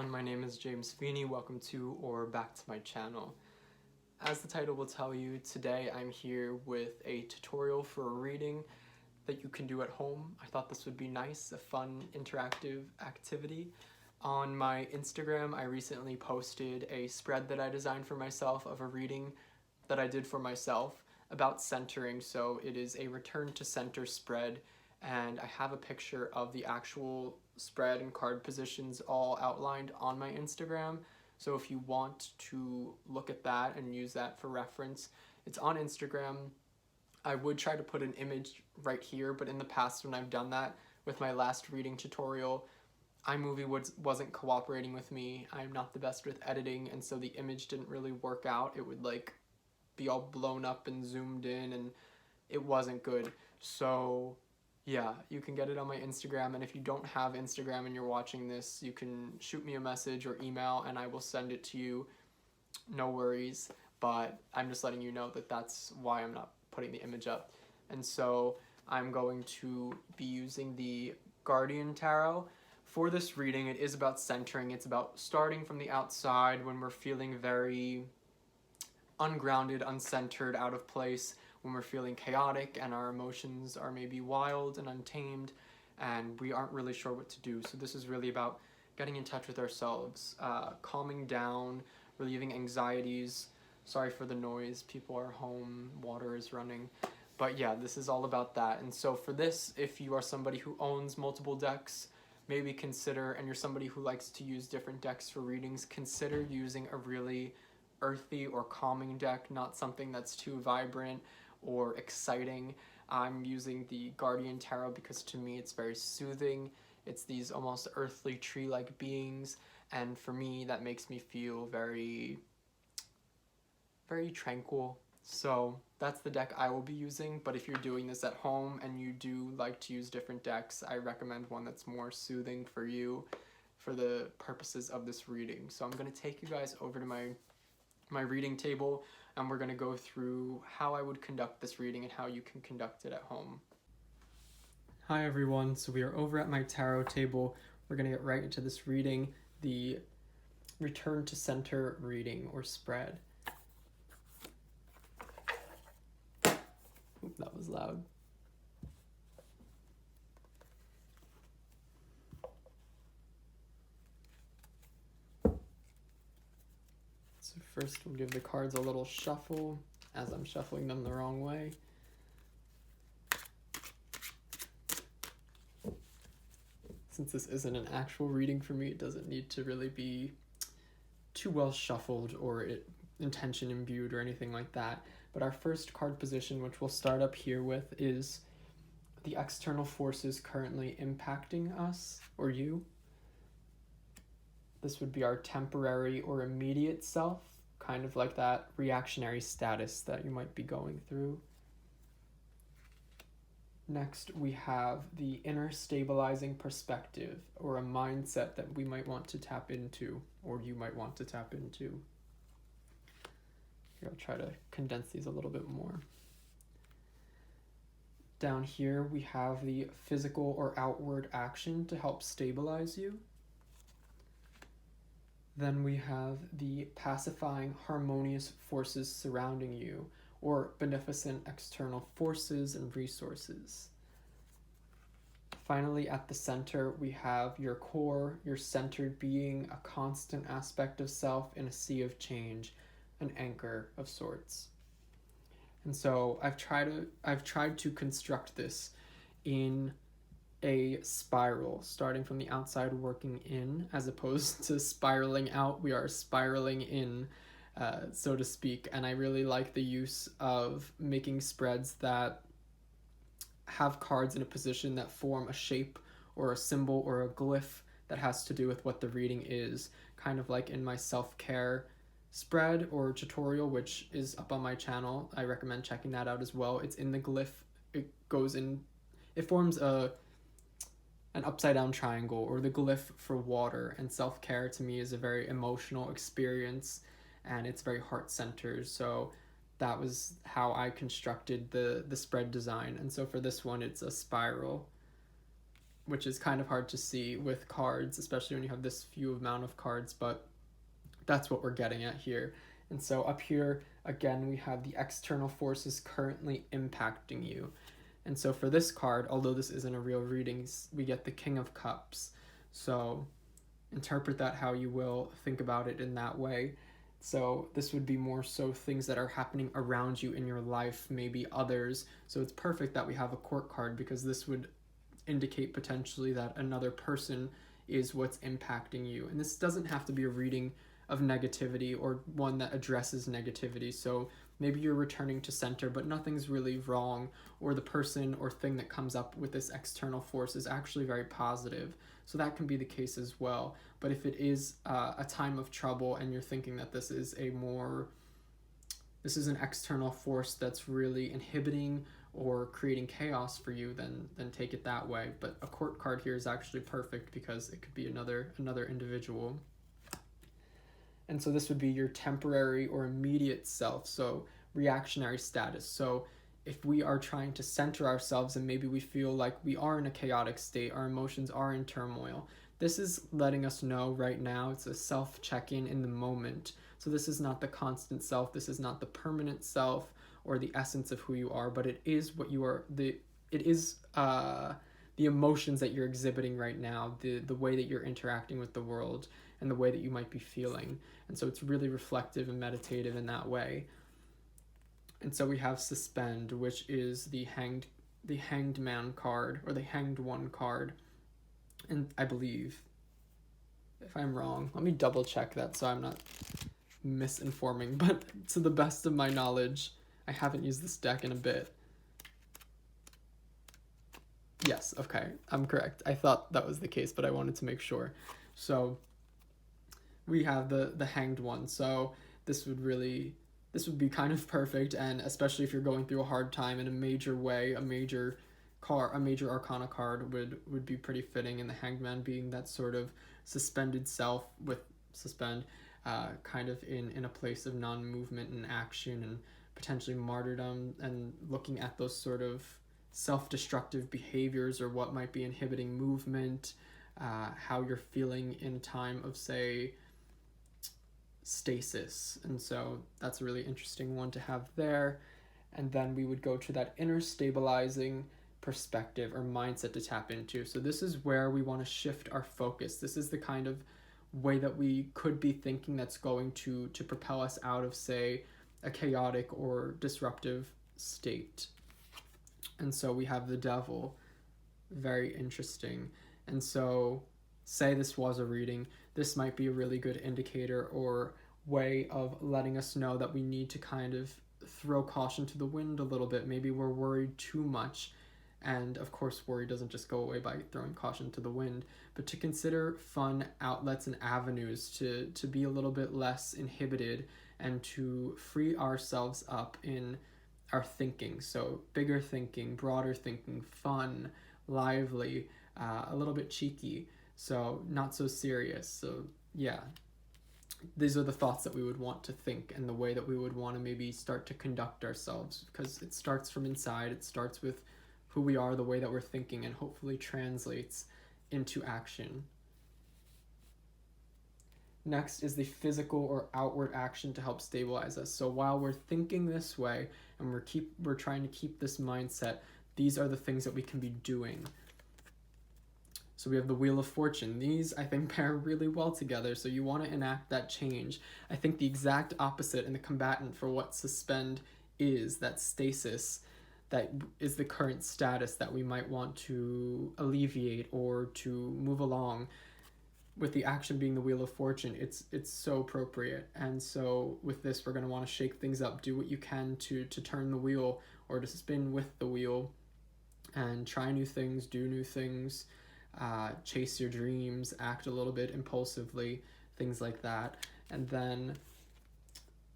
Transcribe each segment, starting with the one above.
everyone, my name is James Feeney. Welcome to or back to my channel. As the title will tell you, today I'm here with a tutorial for a reading that you can do at home. I thought this would be nice, a fun interactive activity. On my Instagram, I recently posted a spread that I designed for myself of a reading that I did for myself about centering. So it is a return to center spread, and I have a picture of the actual spread and card positions all outlined on my Instagram. So if you want to look at that and use that for reference, it's on Instagram. I would try to put an image right here, but in the past when I've done that with my last reading tutorial, iMovie wasn't cooperating with me. I'm not the best with editing, and so the image didn't really work out. It would like be all blown up and zoomed in, and it wasn't good. So yeah, you can get it on my Instagram, and if you don't have Instagram and you're watching this, you can shoot me a message or email and I will send it to you. No worries, but I'm just letting you know that that's why I'm not putting the image up. And so I'm going to be using the Guardian Tarot. For this reading, it is about centering. It's about starting from the outside when we're feeling very ungrounded, uncentered, out of place, when we're feeling chaotic and our emotions are maybe wild and untamed and we aren't really sure what to do. So this is really about getting in touch with ourselves, calming down, relieving anxieties. Sorry for the noise, people are home, water is running. But yeah, this is all about that. And so for this, if you are somebody who owns multiple decks, maybe consider, and you're somebody who likes to use different decks for readings, consider using a really earthy or calming deck, not something that's too vibrant or exciting. I'm using the Guardian Tarot because to me it's very soothing. It's these almost earthly tree-like beings, and for me that makes me feel very, very tranquil. So that's the deck I will be using, but if you're doing this at home and you do like to use different decks, I recommend one that's more soothing for you for the purposes of this reading. So I'm going to take you guys over to my reading table, and we're going to go through how I would conduct this reading and how you can conduct it at home. Hi everyone, so we are over at my tarot table. We're going to get right into this reading, the Return to Center reading or spread. Oop, that was loud. So first we'll give the cards a little shuffle, as I'm shuffling them the wrong way. Since this isn't an actual reading for me, it doesn't need to really be too well shuffled or intention imbued or anything like that. But our first card position, which we'll start up here with, is the external forces currently impacting us or you. This would be our temporary or immediate self, kind of like that reactionary status that you might be going through. Next, we have the inner stabilizing perspective, or a mindset that we might want to tap into, or you might want to tap into. Here, I'll try to condense these a little bit more. Down here, we have the physical or outward action to help stabilize you. Then we have the pacifying, harmonious forces surrounding you, or beneficent external forces and resources. Finally, at the center, we have your core, your centered being, a constant aspect of self in a sea of change, an anchor of sorts. And so I've tried to construct this in a spiral, starting from the outside working in, as opposed to spiraling out. We are spiraling in, so to speak, and I really like the use of making spreads that have cards in a position that form a shape or a symbol or a glyph that has to do with what the reading is, kind of like in my self-care spread or tutorial, which is up on my channel. I recommend checking that out as well. It's in the glyph. It forms an upside down triangle, or the glyph for water, and self-care to me is a very emotional experience and it's very heart-centered. So that was how I constructed the spread design. And so for this one, it's a spiral. which is kind of hard to see with cards, especially when you have this few amount of cards, but that's what we're getting at here. And so up here, again, we have the external forces currently impacting you. And so for this card, although this isn't a real reading, we get the King of Cups. So interpret that how you will, think about it in that way. So this would be more so things that are happening around you in your life, maybe others. So it's perfect that we have a Court card, because this would indicate potentially that another person is what's impacting you. And this doesn't have to be a reading of negativity or one that addresses negativity. So maybe you're returning to center, but nothing's really wrong, or the person or thing that comes up with this external force is actually very positive. So that can be the case as well. But if it is a time of trouble and you're thinking that this is an external force that's really inhibiting or creating chaos for you, then take it that way. But a Court card here is actually perfect because it could be another individual. And so this would be your temporary or immediate self, so reactionary status. So if we are trying to center ourselves and maybe we feel like we are in a chaotic state, our emotions are in turmoil, this is letting us know right now, it's a self-check-in in the moment. So this is not the constant self, this is not the permanent self or the essence of who you are, but it is what you are, the emotions that you're exhibiting right now, the way that you're interacting with the world, and the way that you might be feeling. And so it's really reflective and meditative in that way. And so we have Suspend, which is the Hanged Man card, or the Hanged One card. And I believe, if I'm wrong, let me double check that so I'm not misinforming, but to the best of my knowledge, I haven't used this deck in a bit. Yes, okay, I'm correct. I thought that was the case, but I wanted to make sure. So we have the Hanged One. So this would be kind of perfect, and especially if you're going through a hard time in a major way, a major arcana card would be pretty fitting, and the Hanged Man being that sort of suspended self with kind of in a place of non-movement and action and potentially martyrdom, and looking at those sort of self-destructive behaviors or what might be inhibiting movement, how you're feeling in time of, say, stasis. And so that's a really interesting one to have there. And then we would go to that inner stabilizing perspective or mindset to tap into. So this is where we want to shift our focus. This is the kind of way that we could be thinking that's going to propel us out of, say, a chaotic or disruptive state. And so we have the Devil. Very interesting. And so say this was a reading, this might be a really good indicator or way of letting us know that we need to kind of throw caution to the wind a little bit. Maybe we're worried too much. And of course, worry doesn't just go away by throwing caution to the wind, but to consider fun outlets and avenues to be a little bit less inhibited and to free ourselves up in our thinking. So bigger thinking, broader thinking, fun, lively, a little bit cheeky. So not so serious. So yeah, these are the thoughts that we would want to think and the way that we would want to maybe start to conduct ourselves, because it starts from inside. It starts with who we are, the way that we're thinking, and hopefully translates into action. Next is the physical or outward action to help stabilize us. So while we're thinking this way and we're trying to keep this mindset, these are the things that we can be doing. So we have the Wheel of Fortune. These, I think, pair really well together, so you want to enact that change. I think the exact opposite and the combatant for what Suspend is, that stasis, that is the current status that we might want to alleviate or to move along. With the action being the Wheel of Fortune, it's so appropriate. And so with this, we're going to want to shake things up, do what you can to turn the wheel or to spin with the wheel and try new things, do new things, chase your dreams, act a little bit impulsively, things like that. And then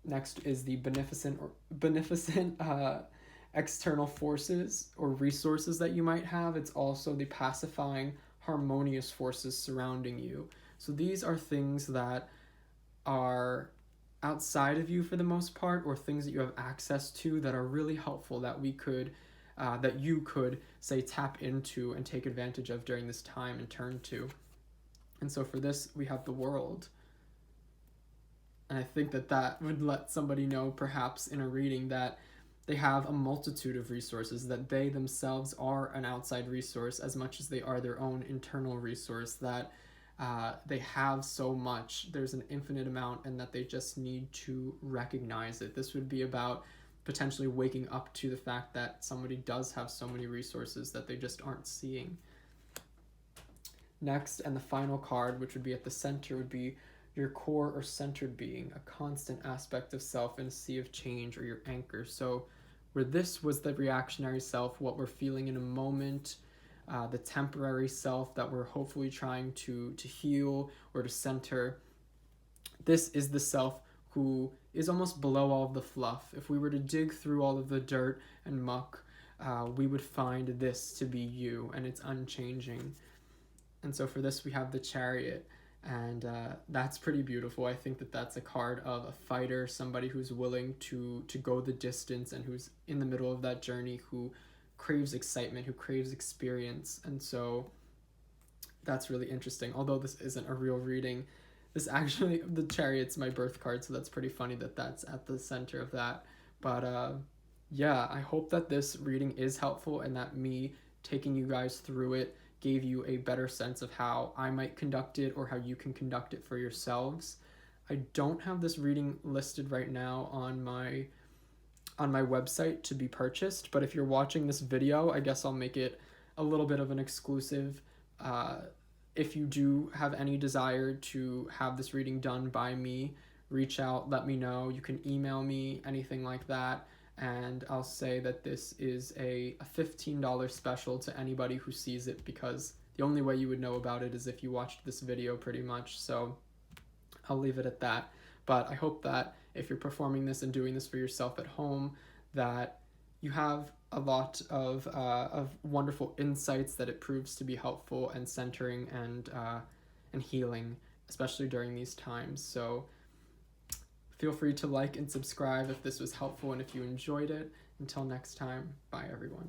next is the beneficent external forces or resources that you might have. It's also the pacifying, harmonious forces surrounding you. So these are things that are outside of you for the most part, or things that you have access to that are really helpful, that we could that you could, say, tap into and take advantage of during this time and turn to. And so for this, we have the world. And I think that that would let somebody know, perhaps in a reading, that they have a multitude of resources, that they themselves are an outside resource as much as they are their own internal resource, that they have so much, there's an infinite amount, and that they just need to recognize it. This would be about potentially waking up to the fact that somebody does have so many resources that they just aren't seeing. Next, and the final card, which would be at the center, would be your core or centered being, a constant aspect of self in a sea of change, or your anchor. So where this was the reactionary self, what we're feeling in a moment, the temporary self that we're hopefully trying to heal or to center, this is the self who is almost below all of the fluff. If we were to dig through all of the dirt and muck, we would find this to be you, and it's unchanging. And so for this, we have the Chariot, and that's pretty beautiful. I think that that's a card of a fighter, somebody who's willing to go the distance and who's in the middle of that journey, who craves excitement, who craves experience. And so that's really interesting. Although this isn't a real reading, this actually, the Chariot's my birth card, so that's pretty funny that that's at the center of that. But yeah, I hope that this reading is helpful, and that me taking you guys through it gave you a better sense of how I might conduct it, or how you can conduct it for yourselves. I don't have this reading listed right now on my website to be purchased, but if you're watching this video, I guess I'll make it a little bit of an exclusive. If you do have any desire to have this reading done by me, reach out, let me know. You can email me, anything like that. And I'll say that this is a $15 special to anybody who sees it, because the only way you would know about it is if you watched this video, pretty much. So I'll leave it at that. But I hope that if you're performing this and doing this for yourself at home, that you have a lot of wonderful insights, that it proves to be helpful and centering and healing, especially during these times. So feel free to like and subscribe if this was helpful and if you enjoyed it. Until next time, bye everyone.